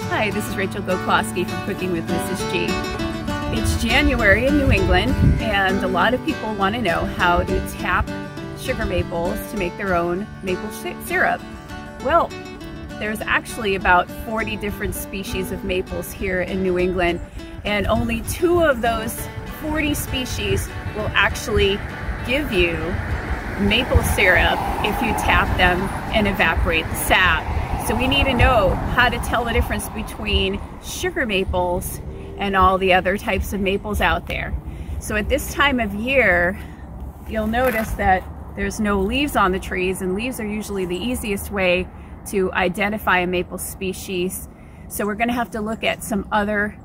Hi, this is Rachel Goklowski from Cooking with Mrs. G. It's January in New England, and a lot of people want to know how to tap sugar maples to make their own maple syrup. Well, there's actually about 40 different species of maples here in New England, and only 2 of those 40 species will actually give you maple syrup if you tap them and evaporate the sap. So we need to know how to tell the difference between sugar maples and all the other types of maples out there. So at this time of year, you'll notice that there's no leaves on the trees, and leaves are usually the easiest way to identify a maple species. So we're going to have to look at some other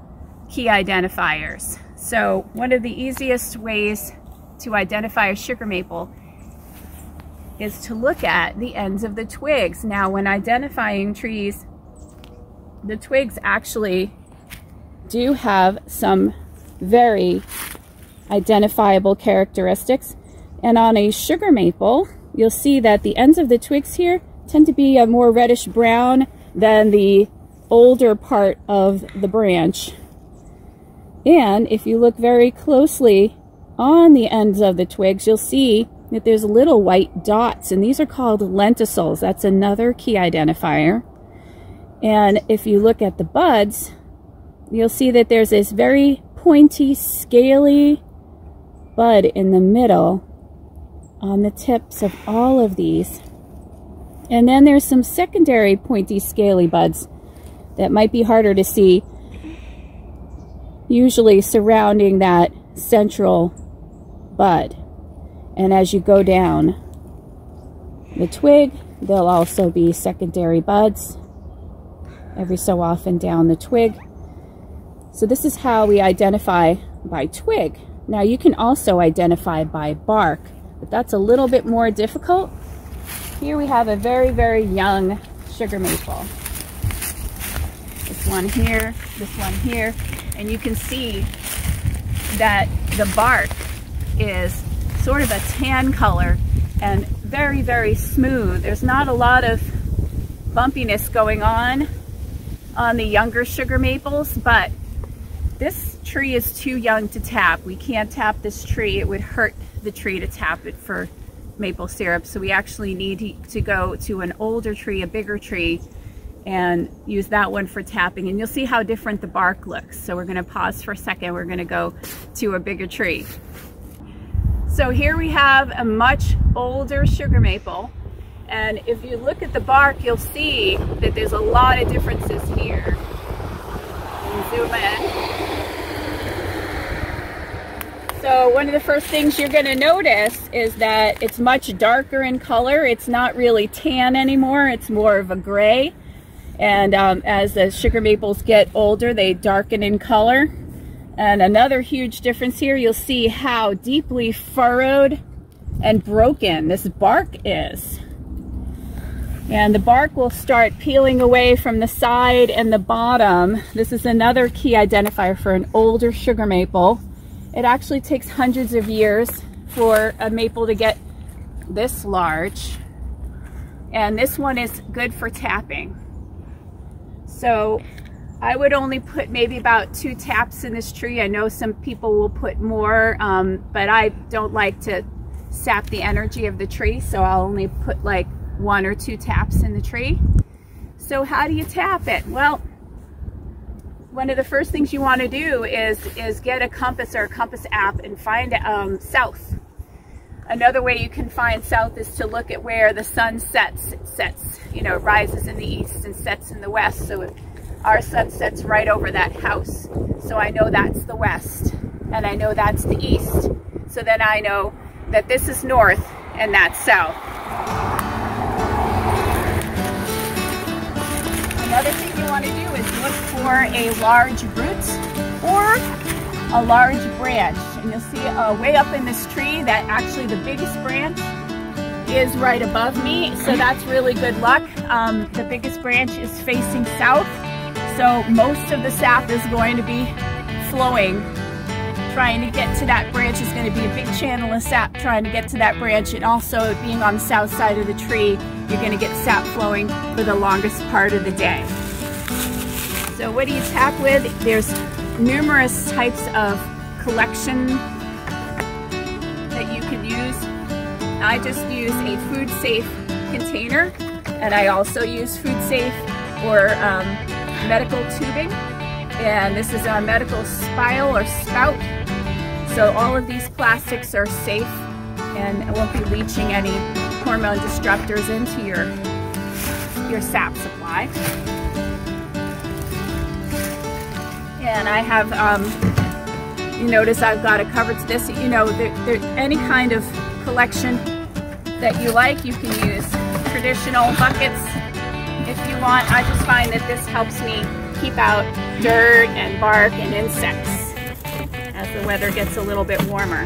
key identifiers. So one of the easiest ways to identify a sugar maple is to look at the ends of the twigs. Now, when identifying trees, the twigs actually do have some very identifiable characteristics. And on a sugar maple, you'll see that the ends of the twigs here tend to be a more reddish brown than the older part of the branch. And if you look very closely on the ends of the twigs, you'll see that there's little white dots, and these are called lenticels. That's another key identifier. And if you look at the buds, you'll see that there's this very pointy, scaly bud in the middle on the tips of all of these. And then there's some secondary pointy, scaly buds that might be harder to see, usually surrounding that central bud. And as you go down the twig, there'll also be secondary buds every so often down the twig. So this is how we identify by twig. Now you can also identify by bark, but that's a little bit more difficult. Here we have a very, very young sugar maple. This one here, and you can see that the bark is sort of a tan color and very, very smooth. There's not a lot of bumpiness going on the younger sugar maples, but this tree is too young to tap. We can't tap this tree. It would hurt the tree to tap it for maple syrup. So we actually need to go to an older tree, a bigger tree, and use that one for tapping. And you'll see how different the bark looks. So we're going to pause for a second. We're going to go to a bigger tree. So here we have a much older sugar maple, and if you look at the bark, you'll see that there's a lot of differences here. Zoom in. So one of the first things you're going to notice is that it's much darker in color. It's not really tan anymore. It's more of a gray. And as the sugar maples get older, they darken in color. And another huge difference here, you'll see how deeply furrowed and broken this bark is. And the bark will start peeling away from the side and the bottom. This is another key identifier for an older sugar maple. It actually takes hundreds of years for a maple to get this large. And this one is good for tapping. So I would only put maybe about 2 taps in this tree. I know some people will put more, but I don't like to sap the energy of the tree, so I'll only put like 1 or 2 taps in the tree. So how do you tap it? Well, one of the first things you want to do is get a compass or a compass app and find south. Another way you can find south is to look at where the sun sets. It sets, you know, rises in the east and sets in the west. So our sun sets right over that house. So I know that's the west, and I know that's the east. So then I know that this is north and that's south. Another thing you want to do is look for a large root or a large branch. And you'll see way up in this tree that actually the biggest branch is right above me. So that's really good luck. The biggest branch is facing south. So most of the sap is going to be flowing. Trying to get to that branch is going to be a big channel of sap trying to get to that branch, and also being on the south side of the tree, you're going to get sap flowing for the longest part of the day. So what do you tap with? There's numerous types of collection that you can use. I just use a food safe container, and I also use food safe or medical tubing. And this is a medical spile or spout. So all of these plastics are safe and it won't be leaching any hormone disruptors into your sap supply. And I have, you notice I've got it covered to this. You know, any kind of collection that you like, you can use traditional buckets if you want. I just find that this helps me keep out dirt and bark and insects as the weather gets a little bit warmer.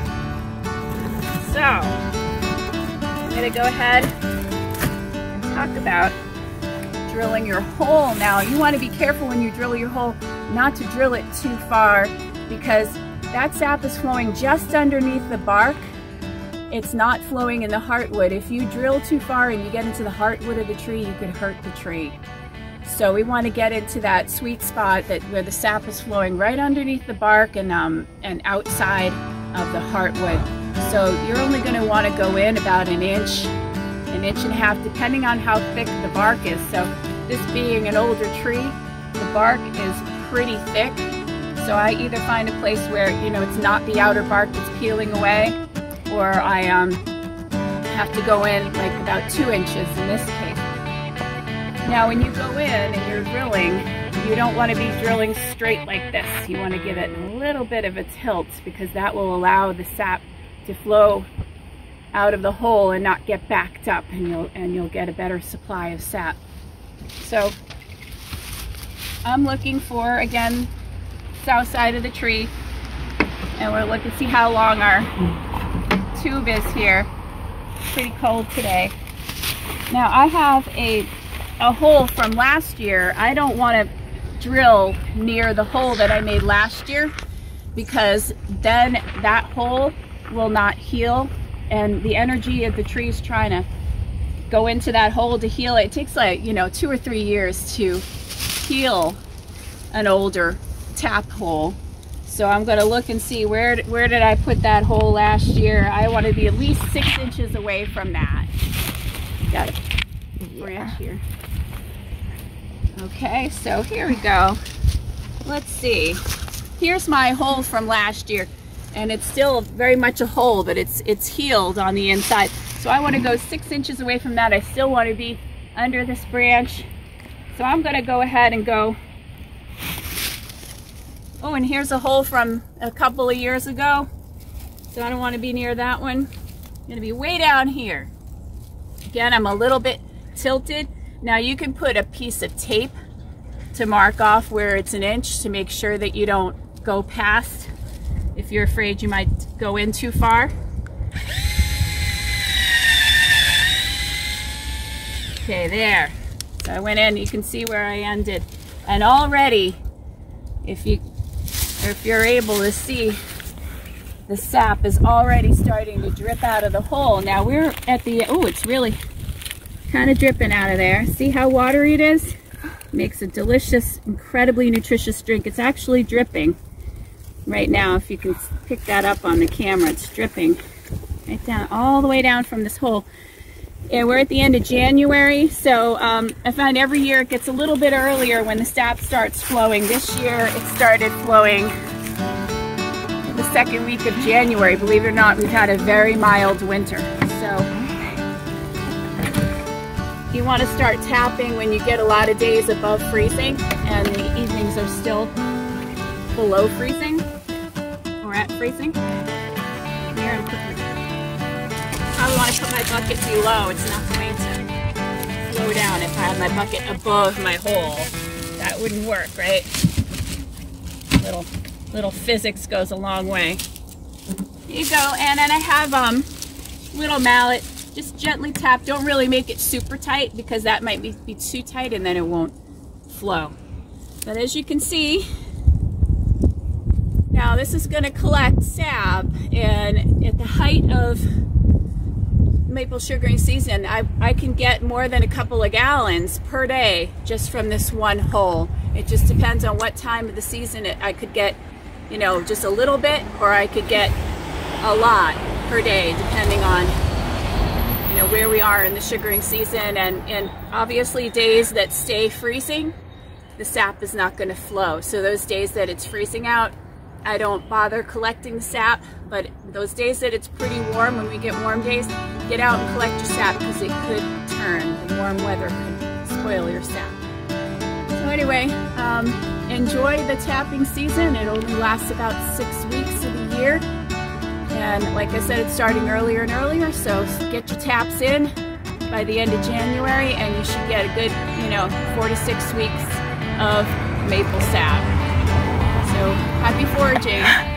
So, I'm going to go ahead and talk about drilling your hole. Now, you want to be careful when you drill your hole not to drill it too far, because that sap is flowing just underneath the bark. It's not flowing in the heartwood. If you drill too far and you get into the heartwood of the tree, you could hurt the tree. So we want to get into that sweet spot where the sap is flowing right underneath the bark and outside of the heartwood. So you're only going to want to go in about an inch and a half, depending on how thick the bark is. So this being an older tree, the bark is pretty thick. So I either find a place where, you know, it's not the outer bark that's peeling away, or I have to go in like about 2 inches in this case. Now when you go in and you're drilling, you don't want to be drilling straight like this. You want to give it a little bit of a tilt, because that will allow the sap to flow out of the hole and not get backed up, and you'll get a better supply of sap. So I'm looking for, again, south side of the tree, and we're looking to see how long our tube is here. It's pretty cold today. Now I have a hole from last year. I don't want to drill near the hole that I made last year, because then that hole will not heal, and the energy of the trees trying to go into that hole to heal it takes, like, you know, 2 or 3 years to heal an older tap hole. So I'm going to look and see where did I put that hole last year. I want to be at least 6 inches away from that. Got a branch here. Okay, so here we go. Let's see. Here's my hole from last year, and it's still very much a hole, but it's healed on the inside. So I want to go 6 inches away from that. I still want to be under this branch. So I'm going to go ahead and go. Oh, and here's a hole from a couple of years ago. So I don't want to be near that one. I'm going to be way down here. Again, I'm a little bit tilted. Now you can put a piece of tape to mark off where it's an inch to make sure that you don't go past if you're afraid you might go in too far. Okay, there. So I went in, you can see where I ended. And already, if you're able to see, the sap is already starting to drip out of the hole. Now we're at the, oh, it's really kind of dripping out of there. See how watery it is? Makes a delicious, incredibly nutritious drink. It's actually dripping right now. If you can pick that up on the camera, it's dripping right down, all the way down from this hole. Yeah, we're at the end of January, so I find every year it gets a little bit earlier when the sap starts flowing. This year it started flowing the second week of January. Believe it or not, we've had a very mild winter. So you want to start tapping when you get a lot of days above freezing and the evenings are still below freezing or at freezing. Here, I want to put my bucket below. It's not going to flow down if I have my bucket above my hole. That wouldn't work, right? Little physics goes a long way. Here you go, and then I have little mallet. Just gently tap. Don't really make it super tight, because that might be too tight and then it won't flow. But as you can see, now this is going to collect sap, and at the height of maple sugaring season, I can get more than a couple of gallons per day just from this one hole. It just depends on what time of the season. I could get, you know, just a little bit, or I could get a lot per day, depending on, you know, where we are in the sugaring season. And obviously days that stay freezing, the sap is not going to flow. So those days that it's freezing out, I don't bother collecting the sap. But those days that it's pretty warm, when we get warm days, get out and collect your sap, because it could turn. The warm weather could spoil your sap. So anyway, enjoy the tapping season. It only lasts about 6 weeks of the year. And like I said, it's starting earlier and earlier, so get your taps in by the end of January, and you should get a good, you know, 4 to 6 weeks of maple sap. So happy foraging.